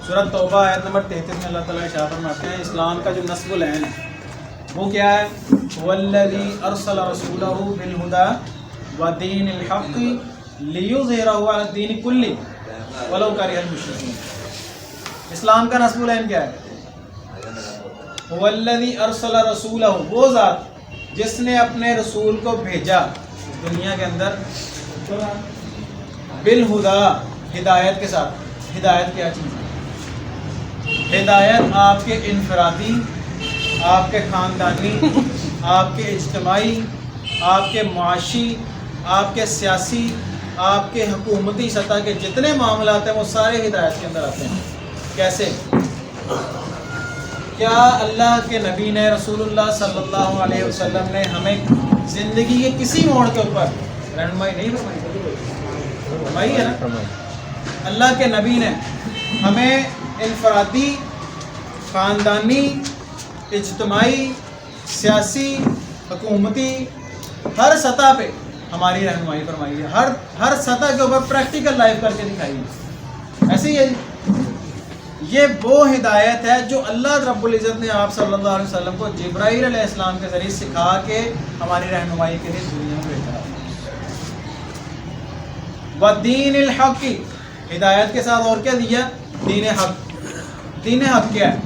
سورۃ توبہ آیت نمبر 33 میں اللہ تعالیٰ ارشاد فرماتے ہیں اسلام کا جو نصب العین ہے وہ کیا ہے؟ والذی ارسل رسولہ بالہدی ودین الحق لیظہرہ علی الدین کلہ ولو کرہ المشرکون۔ اسلام کا نصب العین کیا ہے؟ والذی ارسل رسولہ، وہ ذات جس نے اپنے رسول کو بھیجا دنیا کے اندر بالہدی، ہدایت کے ساتھ۔ ہدایت کیا چیز ہے؟ ہدایت آپ کے انفرادی، آپ کے خاندانی، آپ کے اجتماعی، آپ کے معاشی، آپ کے سیاسی، آپ کے حکومتی سطح کے جتنے معاملات ہیں وہ سارے ہدایت کے اندر آتے ہیں۔ کیسے؟ کیا اللہ کے نبی نے، رسول اللہ صلی اللہ علیہ وسلم نے ہمیں زندگی کے کسی موڑ کے اوپر رہنمائی نہیں فرمائی ہے نا؟ اللہ کے نبی نے ہمیں انفرادی، خاندانی، اجتماعی، سیاسی، حکومتی ہر سطح پہ ہماری رہنمائی فرمائی ہے، ہر سطح کے اوپر پریکٹیکل لائف کر کے دکھائی ہے۔ ایسے ہی ہے یہ وہ ہدایت ہے جو اللہ رب العزت نے آپ صلی اللہ علیہ وسلم کو جبرائیل علیہ السلام کے ذریعے سکھا کے ہماری رہنمائی کے لیے دنیا میں بھیجا ہے۔ وَدِينِ الْحَقِّ، ہدایت کے ساتھ اور کیا دیا؟ دین حق۔ دین حق کیا ہے؟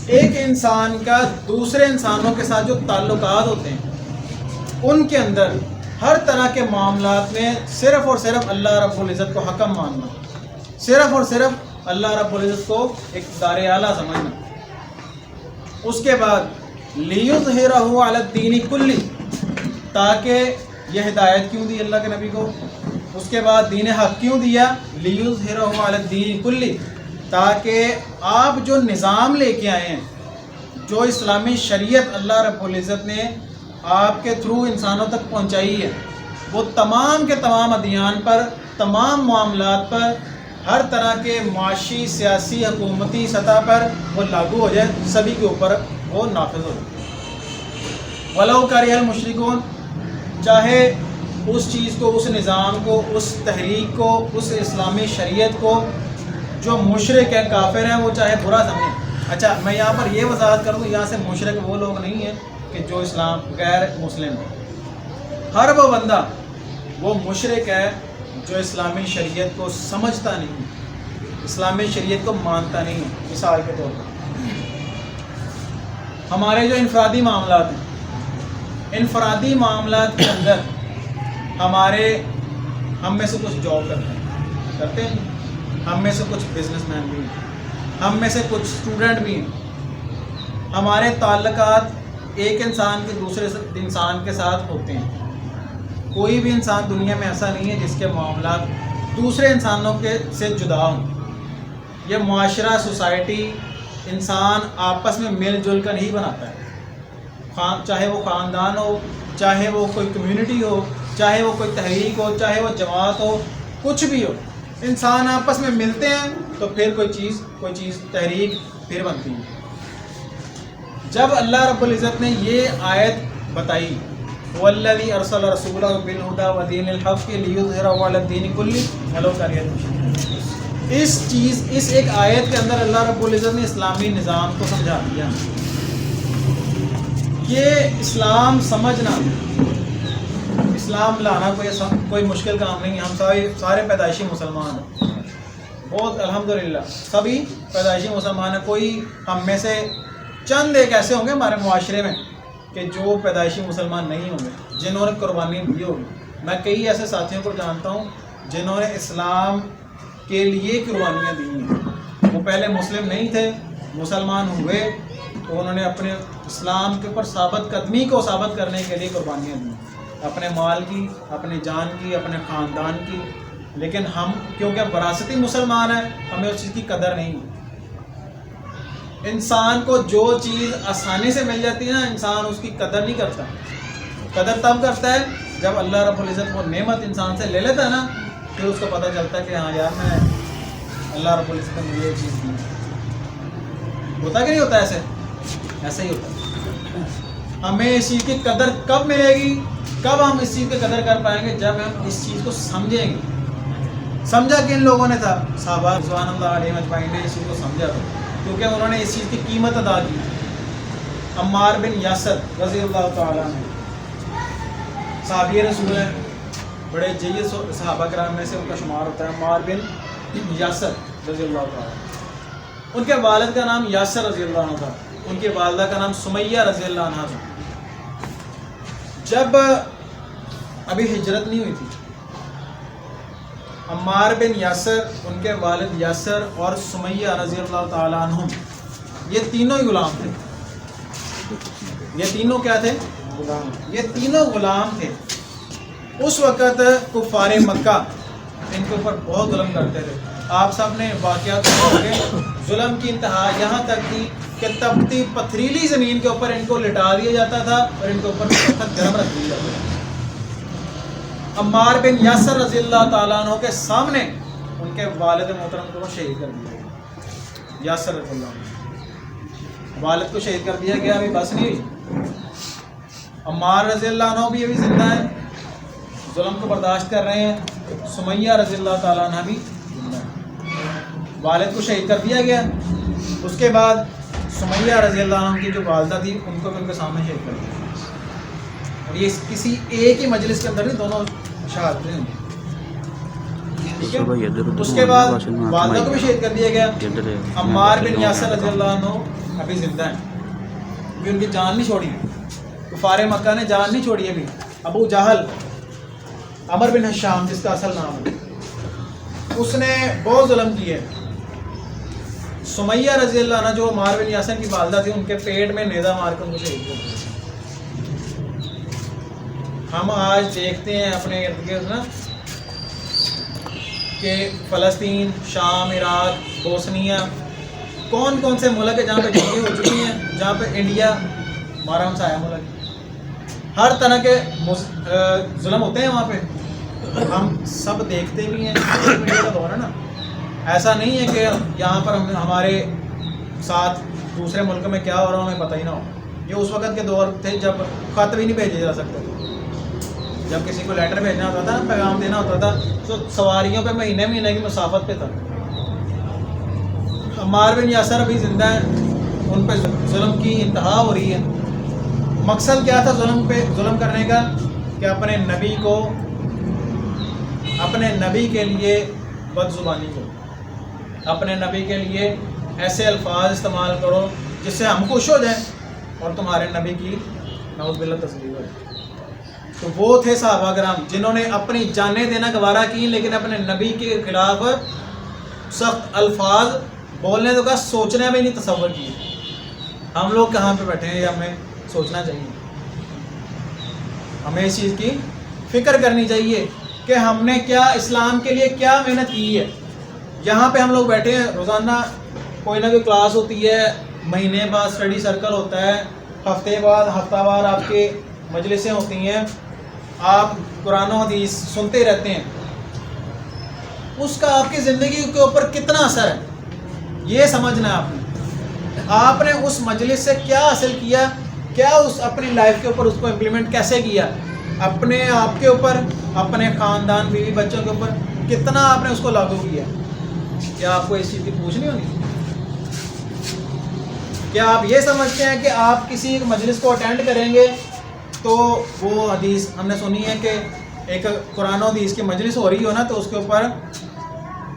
ایک انسان کا دوسرے انسانوں کے ساتھ جو تعلقات ہوتے ہیں ان کے اندر ہر طرح کے معاملات میں صرف اور صرف اللہ رب العزت کو حکم ماننا، صرف اور صرف اللہ رب العزت کو ایک دار اعلیٰ سمجھنا۔ اس کے بعد لیظہرہ علی الدین کلہ، تاکہ یہ ہدایت کیوں دی اللہ کے نبی کو؟ اس کے بعد دین حق کیوں دیا؟ لیظہرہ علی الدین کلہ، تاکہ آپ جو نظام لے کے آئے ہیں، جو اسلامی شریعت اللہ رب العزت نے آپ کے تھرو انسانوں تک پہنچائی ہے، وہ تمام کے تمام ادیان پر، تمام معاملات پر، ہر طرح کے معاشی، سیاسی، حکومتی سطح پر وہ لاگو ہو جائے، سبھی کے اوپر وہ نافذ ہو جائے۔ وَلَوْ كَرِهَ الْمُشْرِكُونَ، چاہے اس چیز کو، اس نظام کو، اس تحریک کو، اس اسلامی شریعت کو جو مشرک ہیں، کافر ہیں، وہ چاہے برا سمجھیں۔ اچھا، میں یہاں پر یہ وضاحت کروں، یہاں سے مشرک وہ لوگ نہیں ہیں کہ جو اسلام غیر مسلم ہیں۔ ہر وہ بندہ وہ مشرک ہے جو اسلامی شریعت کو سمجھتا نہیں، اسلامی شریعت کو مانتا نہیں ہے۔ مثال کے طور پر ہمارے جو انفرادی معاملات ہیں، انفرادی معاملات کے اندر ہم میں سے کچھ جاب کرتے ہیں، ہم میں سے کچھ بزنس مین بھی ہیں، ہم میں سے کچھ اسٹوڈنٹ بھی ہیں۔ ہمارے تعلقات ایک انسان کے دوسرے انسان کے ساتھ ہوتے ہیں۔ کوئی بھی انسان دنیا میں ایسا نہیں ہے جس کے معاملات دوسرے انسانوں کے سے جدا ہوں۔ یہ معاشرہ، سوسائٹی، انسان آپس میں مل جل کر ہی بناتا ہے، چاہے وہ خاندان ہو، چاہے وہ کوئی کمیونٹی ہو، چاہے وہ کوئی تحریک ہو، چاہے وہ جماعت ہو، کچھ بھی ہو، انسان آپس میں ملتے ہیں تو پھر کوئی چیز تحریک پھر بنتی ہے۔ جب اللہ رب العزت نے یہ آیت بتائی والذی ارسل رسولہ بالہدی ودین الحق لیظہرہ علی الدین کلہ ولو کرہ المشرکون، اس ایک آیت کے اندر اللہ رب العزت نے اسلامی نظام کو سمجھا دیا۔ یہ اسلام سمجھنا، اسلام لانا کوئی مشکل کام نہیں ہے۔ ہم سارے پیدائشی مسلمان ہیں، بہت الحمدللہ سبھی پیدائشی مسلمان ہیں۔ کوئی ہم میں سے چند ایک ایسے ہوں گے ہمارے معاشرے میں کہ جو پیدائشی مسلمان نہیں ہوں گے، جنہوں نے قربانی دی ہوگی۔ میں کئی ایسے ساتھیوں کو جانتا ہوں جنہوں نے اسلام کے لیے قربانیاں دی ہیں۔ وہ پہلے مسلم نہیں تھے، مسلمان ہوئے تو انہوں نے اپنے اسلام کے اوپر ثابت قدمی کو ثابت کرنے کے لیے قربانیاں دیں، اپنے مال کی، اپنے جان کی، اپنے خاندان کی۔ لیکن ہم کیونکہ وراثتی مسلمان ہیں، ہمیں اس چیز کی قدر نہیں ہے۔ انسان کو جو چیز آسانی سے مل جاتی ہے نا، انسان اس کی قدر نہیں کرتا۔ قدر تب کرتا ہے جب اللہ رب العزت وہ نعمت انسان سے لے لیتا ہے نا، پھر اس کو پتہ چلتا ہے کہ ہاں یار، میں اللہ رب العزت نے مجھے یہ چیز دی۔ ہوتا کہ نہیں ہوتا؟ ایسے ہی ہوتا ہے۔ ہمیں اس چیز کی قدر کب ملے گی، کب ہم اس چیز کی قدر کر پائیں گے؟ جب ہم اس چیز کو سمجھیں گے۔ سمجھا کہ ان لوگوں نے تھا، صحابہ رضوان اللہ علیہ اجمعین نے اس چیز کو سمجھا تھا، کیونکہ انہوں نے اس چیز کی قیمت ادا کی تھی۔ عمار بن یاسر رضی اللہ تعالیٰ عنہ صحابی رسول ہیں، بڑے جید صحابہ کرام میں سے ان کا شمار ہوتا ہے، عمار بن یاسر رضی اللہ تعالیٰ عنہ۔ ان کے والد کا نام یاسر رضی اللہ عنہ تھا، ان کی والدہ کا نام سمیہ رضی اللہ عنہ تھا۔ جب ابھی ہجرت نہیں ہوئی تھی، عمار بن یاسر، ان کے والد یاسر اور سمیہ رضی اللہ تعالیٰ عنہ، یہ تینوں ہی غلام تھے۔ یہ تینوں کیا تھے؟ غلام۔ یہ تینوں غلام تھے۔ اس وقت کفار مکہ ان کے اوپر بہت ظلم کرتے تھے۔ آپ سب نے واقعات سنے گے، ظلم کی انتہا یہاں تک تھی کہ تپتی پتھریلی زمین کے اوپر ان کو لٹا دیا جاتا تھا اور ان کے اوپر پتھر گرم رکھ دیا جاتا تھا۔ عمار بن یاسر رضی اللہ تعالیٰ عنہ کے سامنے ان کے والد محترم کو شہید کر دیا گیا۔ یاسر رضی اللہ عنہ والد کو شہید کر دیا گیا، ابھی بس نہیں ہوئی، عمار رضی اللہ عنہ بھی ابھی زندہ ہیں، ظلم کو برداشت کر رہے ہیں، سمیہ رضی اللہ تعالیٰ عنہ بھی زندہ ہیں، والد کو شہید کر دیا گیا۔ اس کے بعد سمیہ رضی اللہ عنہ کی جو والدہ تھی ان کو بھی ان کے سامنے شہید کر دیا، اور یہ کسی ایک ہی مجلس کے اندر نہیں، دونوں شہادتیں ہیں۔ ٹھیک ہے، اس کے بعد والدہ کو بھی شہید کر دیا گیا۔ عمار بن یاسر رضی اللہ عنہ ابھی زندہ ہیں، ابھی ان کی جان نہیں چھوڑی، کفار مکہ نے جان نہیں چھوڑی ابھی۔ ابو جہل، عمر بن حشام جس کا اصل نام ہے، اس نے بہت ظلم کیے۔ سمیہ رضی اللہ عنہ جو عمار بن یاسر کی والدہ تھی، ان کے پیٹ میں نیزہ مار کر ان کو شہید کر دیا۔ ہم آج دیکھتے ہیں اپنے ارد گرد نا کہ فلسطین، شام، عراق، بوسنیا، کون کون سے ملک ہیں جہاں پہ جنگیں ہو چکی ہیں، جہاں پہ انڈیا ہمارا ہمسایہ ملک، ہر طرح کے ظلم ہوتے ہیں وہاں پہ، ہم سب دیکھتے بھی ہیں۔ میڈیا کا دور ہے نا، ایسا نہیں ہے کہ یہاں پر ہمارے ساتھ دوسرے ملک میں کیا ہو رہا ہمیں پتہ ہی نہ ہو۔ یہ اس وقت کے دور تھے جب خط بھی نہیں بھیجے جا سکتے تھے، جب کسی کو لیٹر بھیجنا ہوتا تھا، پیغام دینا ہوتا تھا، تو سواریوں پہ مہینے مہینے کی مسافت پہ تھا۔ عمار بن یاسر ابھی زندہ ہیں، ان پہ ظلم کی انتہا ہو رہی ہے۔ مقصد کیا تھا ظلم کرنے کا؟ کہ اپنے نبی کو، اپنے نبی کے لیے بد زبانی کرو، اپنے نبی کے لیے ایسے الفاظ استعمال کرو جس سے ہم خوش ہو جائیں اور تمہارے نبی کی نعوذ باللہ تسلیم ہو جائے۔ تو وہ تھے صحابہ کرام جنہوں نے اپنی جانیں دینا گوارا کی، لیکن اپنے نبی کے خلاف سخت الفاظ بولنے تو کا سوچنے میں نہیں تصور کیے۔ ہم لوگ کہاں پہ بیٹھے ہیں، یہ ہمیں سوچنا چاہیے، ہمیں اس چیز کی فکر کرنی چاہیے کہ ہم نے کیا اسلام کے لیے کیا محنت کی ہے۔ یہاں پہ ہم لوگ بیٹھے ہیں، روزانہ کوئی نہ کوئی کلاس ہوتی ہے، مہینے بعد اسٹڈی سرکل ہوتا ہے، ہفتے بعد ہفتہ وار آپ کے مجلسیں ہوتی ہیں، آپ قرآن و حدیث سنتے رہتے ہیں، اس کا آپ کی زندگی کے اوپر کتنا اثر ہے یہ سمجھنا ہے۔ آپ نے اس مجلس سے کیا حاصل کیا، کیا اس اپنی لائف کے اوپر اس کو امپلیمنٹ کیسے کیا، اپنے آپ کے اوپر، اپنے خاندان، بیوی بچوں کے اوپر کتنا آپ نے اس کو لاگو کیا۔ کیا آپ کو اس چیز کی پوچھ نہیں ہونی؟ کیا آپ یہ سمجھتے ہیں کہ آپ کسی ایک مجلس کو اٹینڈ کریں گے تو وہ حدیث ہم نے سنی ہے کہ ایک قرآن و حدیث کی مجلس ہو رہی ہو نا تو اس کے اوپر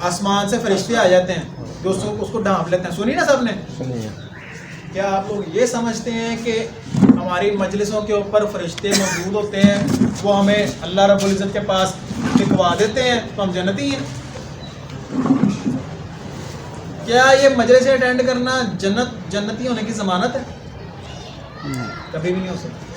آسمان سے فرشتے آ جاتے ہیں جو اس کو ڈھانپ لیتے ہیں، سنی نا سب نے؟ کیا آپ لوگ یہ سمجھتے ہیں کہ ہماری مجلسوں کے اوپر فرشتے موجود ہوتے ہیں، وہ ہمیں اللہ رب العزت کے پاس ٹکوا دیتے ہیں تو ہم جنتی ہیں؟ کیا یہ مجلس اٹینڈ کرنا جنتی ہونے کی ضمانت ہے؟ کبھی بھی نہیں ہو سکتا۔